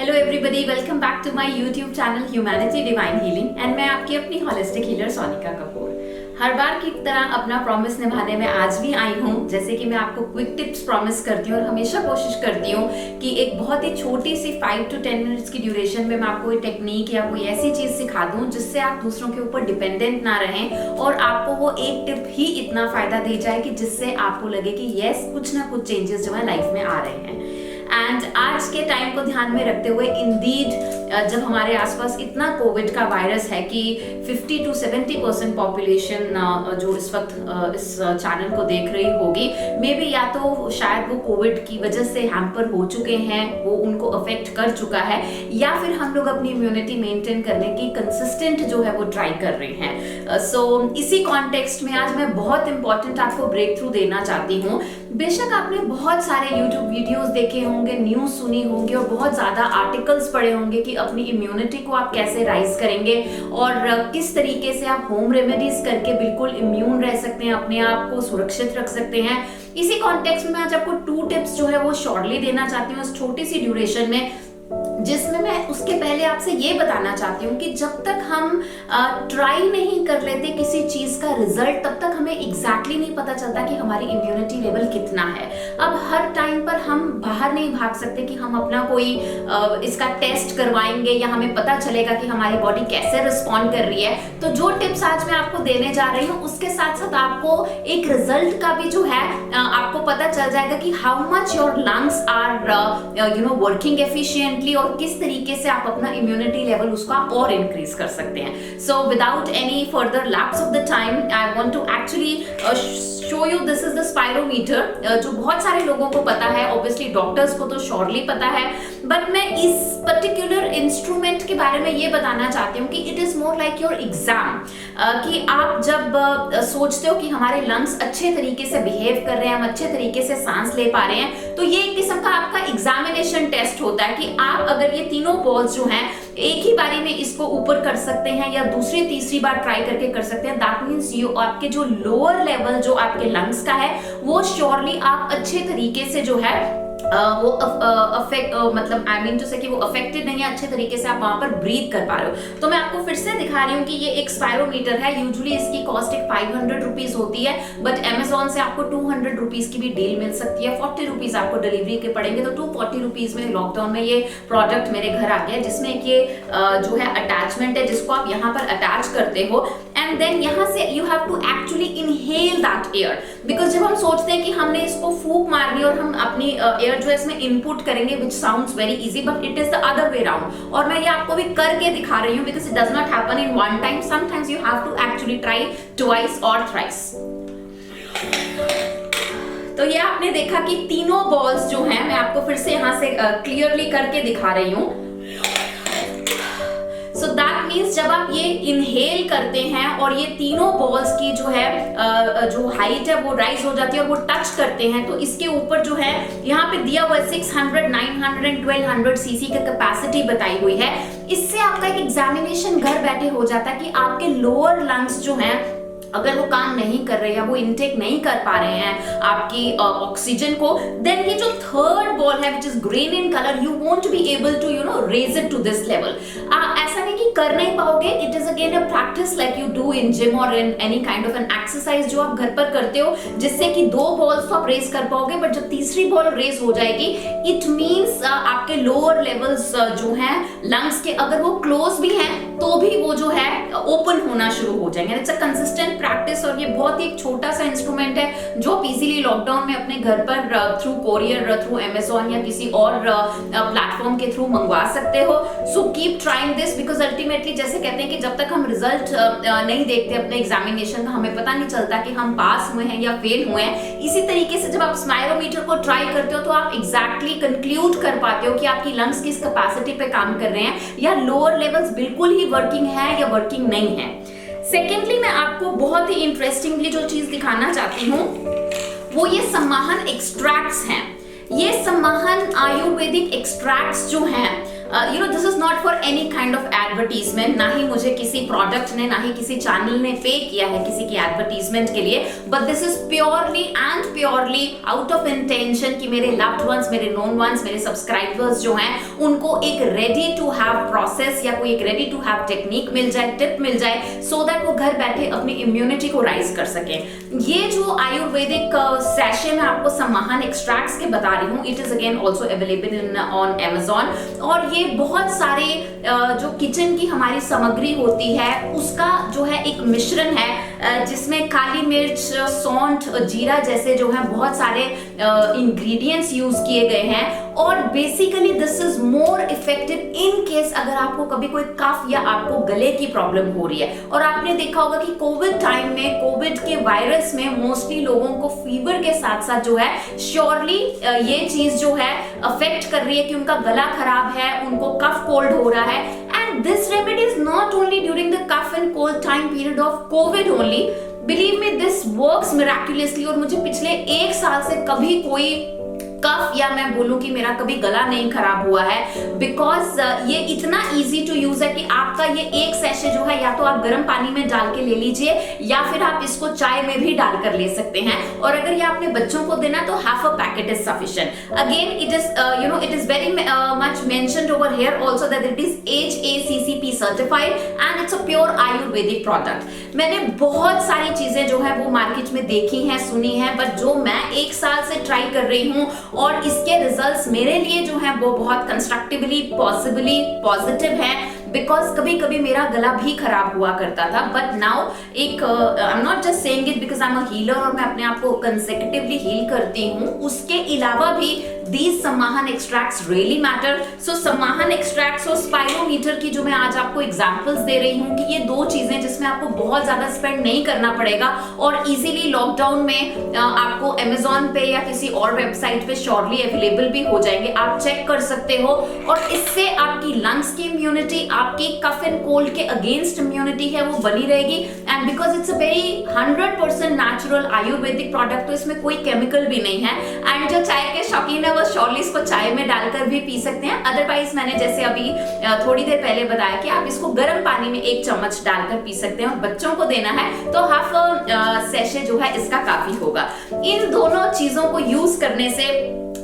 Hello everybody, welcome back to my YouTube channel humanity divine healing and मैं आपकी अपनी holistic healer Sonika Kapoor. हर बार की तरह अपना प्रॉमिस निभाने में आज भी आई हूँ। जैसे कि मैं आपको क्विक टिप्स प्रॉमिस करती हूँ और हमेशा कोशिश करती हूँ कि एक बहुत ही छोटी सी 5 to 10 मिनट्स की ड्यूरेशन में मैं आपको कोई टेक्निक या कोई ऐसी चीज सिखा दूँ जिससे आप दूसरों के ऊपर डिपेंडेंट ना रहें और आपको वो एक टिप ही इतना फायदा दे जाए कि जिससे आपको लगे कि यस, कुछ ना कुछ चेंजेस जो है लाइफ में आ रहे हैं। एंड आज के टाइम को ध्यान में रखते हुए इंडीड जब हमारे आसपास इतना कोविड का वायरस है कि 50 to 70% पॉपुलेशन जो इस वक्त इस चैनल को देख रही होगी, मे बी या तो शायद वो कोविड की वजह से हैम्पर हो चुके हैं, वो उनको अफेक्ट कर चुका है, या फिर हम लोग अपनी इम्यूनिटी मेंटेन करने की कंसिस्टेंट जो है वो ट्राई कर रहे हैं। सो इसी कॉन्टेक्स्ट में आज मैं बहुत इंपॉर्टेंट आपको ब्रेक थ्रू देना चाहती हूँ। बेशक आपने बहुत सारे यूट्यूब वीडियोस देखे होंगे, न्यूज सुनी होंगी और बहुत ज्यादा आर्टिकल्स पढ़े होंगे कि अपनी इम्यूनिटी को आप कैसे राइज करेंगे और किस तरीके से आप होम रेमेडीज करके बिल्कुल इम्यून रह सकते हैं, अपने आप को सुरक्षित रख सकते हैं। इसी कॉन्टेक्स्ट में आज आपको 2 टिप्स जो है वो शॉर्टली देना चाहती हूँ इस छोटी सी ड्यूरेशन में, जिसमें मैं उसके पहले आपसे ये बताना चाहती हूँ कि जब तक हम ट्राई नहीं कर लेते किसी चीज का रिजल्ट, तब तक हमें एग्जैक्टली नहीं पता चलता कि हमारी इम्यूनिटी लेवल कितना है। अब हर टाइम पर हम बाहर नहीं भाग सकते कि हम अपना कोई इसका टेस्ट करवाएंगे या हमें पता चलेगा कि हमारी बॉडी कैसे रिस्पॉन्ड कर रही है। तो जो टिप्स आज मैं आपको देने जा रही हूँ उसके साथ साथ आपको एक रिजल्ट का भी जो है आपको पता चल जाएगा कि how much your lungs are working efficiently और किस तरीके से आप अपना इम्यूनिटी लेवल उसका और इंक्रीज कर सकते हैं। So without any further lapse of the time I want to actually show you this is the spirometer, जो बहुत सारे लोगों को पता है, ऑब्वियसली डॉक्टर्स को तो श्योरली पता है, बट मैं इस पर्टिकुलर इंस्ट्रूमेंट के बारे में ये बताना चाहती हूँ कि it is more like your exam. कि आप जब सोचते हो कि हमारे लंग्स अच्छे तरीके से बिहेव कर रहे हैं, हम अच्छे तरीके से सांस ले पा रहे हैं, तो ये एक किस्म का आपका एग्जामिनेशन टेस्ट होता है कि आप अगर ये तीनों बॉल्स जो हैं एक ही बारी में इसको ऊपर कर सकते हैं या दूसरी तीसरी बार ट्राई करके कर सकते हैं, दैट मींस यू आपके जो लोअर लेवल जो आपके लंग्स का है वो श्योरली आप अच्छे तरीके से जो है वो मतलब आई मीन टू से कि वो अफेक्टेड नहीं है, अच्छे तरीके से आप वहां पर ब्रीथ कर पा रहे हो। तो मैं आपको फिर से दिखा रही हूँ कि ये एक स्पायरोमीटर है। यूजुअली इसकी कॉस्ट एक 500 रुपीज होती है, बट अमेजोन से आपको 200 रुपीज की भी डील मिल सकती है। 40 रुपीज आपको डिलीवरी के पड़ेंगे, तो 240 रुपीज में लॉकडाउन में ये प्रोडक्ट मेरे घर आ गया, जिसमें एक ये जो है अटैचमेंट है जिसको आप यहाँ पर अटैच करते हो एंड देन यहाँ से you have to actually inhale that air. Because जब हम सोचते हैं कि हमने इसको फूंक मारनी और हम अपनी एयर जो है इसमें इनपुट करेंगे, which sounds very easy, but it is the other way round। और मैं ये आपको भी करके दिखा रही हूँ because it does not happen in one time। Sometimes you have to actually try twice or thrice। तो ये आपने देखा कि तीनों बॉल्स जो हैं, मैं आपको फिर से यहाँ से क्लियरली करके दिखा रही हूँ। So that means जब आप ये इनहेल करते हैं और ये तीनों बॉल्स की जो है जो हाइट है वो राइज हो जाती है और वो टच करते हैं, तो इसके ऊपर जो है यहाँ पे दिया हुआ है 600, 900 एंड 1200 सीसी का कैपेसिटी बताई हुई है। इससे आपका एक एग्जामिनेशन घर बैठे हो जाता है कि आपके लोअर लंग्स जो हैं अगर वो काम नहीं कर रहे हैं, वो इनटेक नहीं कर पा रहे हैं आपकी ऑक्सीजन को, देन ये जो थर्ड बॉल है which is green in colour, you won't be able to raise it to this level. ऐसा नहीं कि कर नहीं पाओगे, it is again a practice like you do in gym और in any kind of an exercise जो आप घर पर करते हो, जिससे कि 2 बॉल्स तो आप रेज कर पाओगे, बट जब तीसरी बॉल रेज हो जाएगी इट मीन्स आपके लोअर लेवल्स जो हैं लंग्स के, अगर वो क्लोज भी हैं तो भी वो जो है ओपन होना शुरू हो जाएंगे। इट्स अ कंसिस्टेंट प्रैक्टिस और ये बहुत ही एक छोटा सा इंस्ट्रूमेंट है जो आप इजीली लॉकडाउन में अपने घर पर थ्रू कोरियर, थ्रू अमेजोन या किसी और प्लेटफॉर्म के थ्रू मंगवा सकते हो। So keep trying this because ultimately जैसे कहते हैं कि जब तक हम रिजल्ट नहीं देखते अपने एग्जामिनेशन का, हमें पता नहीं चलता कि हम पास हुए हैं या फेल हुए हैं। इसी तरीके से जब आप स्पायरोमीटर को ट्राई करते हो तो आप एग्जैक्टली कंक्लूड कर पाते हो कि आपकी लंग्स किस कैपेसिटी पे काम कर रहे हैं या लोअर लेवल्स बिल्कुल ही वर्किंग है या वर्किंग नहीं है। सेकेंडली मैं आपको बहुत ही इंटरेस्टिंगली जो चीज दिखाना चाहती हूँ वो ये सम्माहन एक्सट्रैक्ट्स हैं। ये सम्माहन आयुर्वेदिक एक्सट्रैक्ट्स जो हैं this is not for any kind of advertisement, ना ही मुझे किसी प्रोडक्ट ने, ना ही किसी चैनल ने पे किया है किसी की एडवर्टीजमेंट के लिए, but this is purely and purely out of intention कि मेरे लव्ड वंस, मेरे नोन वंस, मेरे सब्सक्राइबर्स जो हैं उनको एक रेडी टू हैव प्रोसेस या कोई एक रेडी टू हैव टेक्निक मिल जाए, टिप मिल जाए, सो दैट वो घर बैठे अपनी इम्यूनिटी को राइज कर सके। ये जो आयुर्वेदिक सैशे में आपको सम्माहन एक्सट्रैक्ट्स के बता रही हूँ, it is again also available in on Amazon, और ये बहुत सारे जो किचन की हमारी सामग्री होती है उसका जो है एक मिश्रण है, जिसमें काली मिर्च, सौंठ, जीरा जैसे जो है बहुत सारे इंग्रेडिएंट्स यूज किए गए हैं। और basically this is more effective in case अगर आपको कभी कोई कफ या आपको गले की प्रॉब्लम हो रही है। और आपने देखा होगा कि कोविड टाइम में, कोविड के वायरस में मोस्टली लोगों को फीवर के साथ साथ जो है श्योरली ये चीज जो है अफेक्ट कर रही है कि उनका गला खराब है, उनको कफ कोल्ड हो रहा है। And this remedy is not only during the cough and cold time period of covid only, believe me this works miraculously. और मुझे पिछले 1 साल से कभी कोई कफ या मैं बोलूं कि मेरा कभी गला नहीं खराब हुआ है, बिकॉज ये इतना इजी टू यूज है कि आपका ये एक सैशे जो है या तो आप गर्म पानी में डाल के ले लीजिए या फिर आप इसको चाय में भी डालकर ले सकते हैं। और अगर ये आपने बच्चों को देना तो half a packet is sufficient. Again it is very much mentioned over here also that it is HACCP certified and it's a pure Ayurvedic product. मैंने बहुत सारी चीजें जो है वो मार्केट में देखी हैं, सुनी हैं, बट जो मैं 1 साल से ट्राई कर रही हूँ और इसके रिजल्ट्स मेरे लिए जो है वो बहुत कंस्ट्रक्टिवली पॉसिबली पॉजिटिव है। बिकॉज कभी कभी मेरा गला भी खराब हुआ करता था, बट नाउ एक I am not just saying it because I am a healer और मैं अपने आप को कंसेक्यूटिवली हील करती हूँ, उसके अलावा भी these Samahan extracts really matter. So Samahan extracts और स्पाइरोमीटर की जो मैं आज आपको एग्जांपल्स दे रही हूँ कि ये 2 चीजें जिसमें आपको बहुत ज्यादा स्पेंड नहीं करना पड़ेगा और इजीली लॉकडाउन में आपको Amazon पे या किसी और वेबसाइट पे श्योरली अवेलेबल भी हो जाएंगे, आप चेक कर सकते हो। और इससे आपकी लंग्स की इम्यूनिटी, आपकी कफ एंड कोल्ड के अगेंस्ट इम्यूनिटी है वो बनी रहेगी। And because it's a very 100% natural Ayurvedic product, तो इसमें कोई केमिकल भी नहीं है। एंड जो चाय के शौकीन है वो श्योरली इसको चाय में डालकर भी पी सकते हैं। अदरवाइज मैंने जैसे अभी थोड़ी देर पहले बताया कि आप इसको गर्म पानी में 1 चम्मच डालकर पी सकते हैं। और बच्चों को देना है तो हाफ सैशे जो है इसका काफी होगा। इन दोनों चीजों को यूज करने से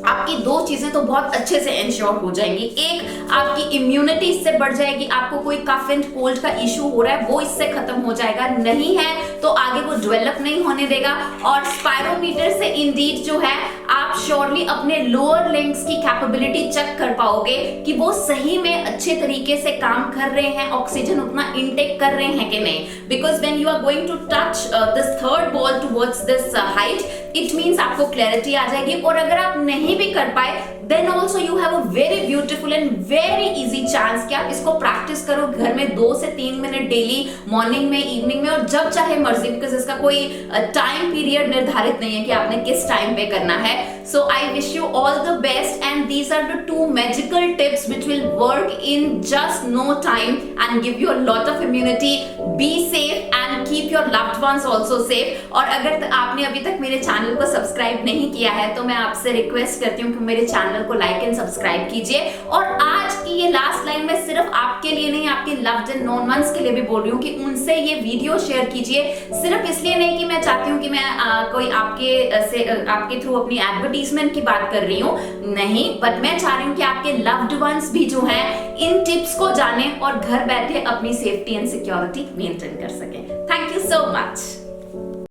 आपकी 2 चीजें तो बहुत अच्छे से इंश्योर हो जाएंगी। एक, आपकी इम्यूनिटी इससे बढ़ जाएगी, आपको कोई कफ एंड कोल्ड का इशू हो रहा है वो इससे खत्म हो जाएगा, नहीं है तो आगे वो डेवलप नहीं होने देगा। और स्पाइरोमीटर से इंडीड जो है आप श्योरली अपने लोअर लिंग्स की कैपेबिलिटी चेक कर पाओगे कि वो सही में अच्छे तरीके से काम कर रहे हैं, ऑक्सीजन उतना इनटेक कर रहे हैं कि नहीं। Because when you are going to touch this third ball towards this height, it means आपको क्लैरिटी आ जाएगी। और अगर आप नहीं भी कर पाए then also you have a very beautiful and very easy chance कि आप इसको प्रैक्टिस करो घर में 2 से 3 मिनट डेली, मॉर्निंग में, इवनिंग में, और जब चाहे मर्जी, बिकॉज इसका कोई टाइम पीरियड निर्धारित नहीं है कि आपने किस टाइम पे करना है। So I wish you all the best and these are the 2 magical tips which will work in just no time and give you a lot of immunity. Be safe and keep your loved ones also safe. और अगर आपने अभी तक मेरे channel को subscribe नहीं किया है तो मैं आपसे रिक्वेस्ट करती हूँ कि मेरे चैनल को लाइक एंड सब्सक्राइब कीजिए। और आज की ये लास्ट लाइन मैं सिर्फ आपके लिए नहीं, आपके लव्ड एंड नोन वंस के लिए भी बोल रही हूँ कि उनसे ये वीडियो शेयर कीजिए। सिर्फ इसलिए नहीं कि मैं चाहती हूँ कि मैं कोई आपके थ्रू अपनी एडवर्टीजमेंट की बात कर रही हूँ, नहीं, बट मैं चाह रही हूँ कि आपके लव्ड वंस भी जो हैं इन टिप्स को जाने और घर बैठे अपनी सेफ्टी एंड सिक्योरिटी मेंटेन कर सके। Thank you so much.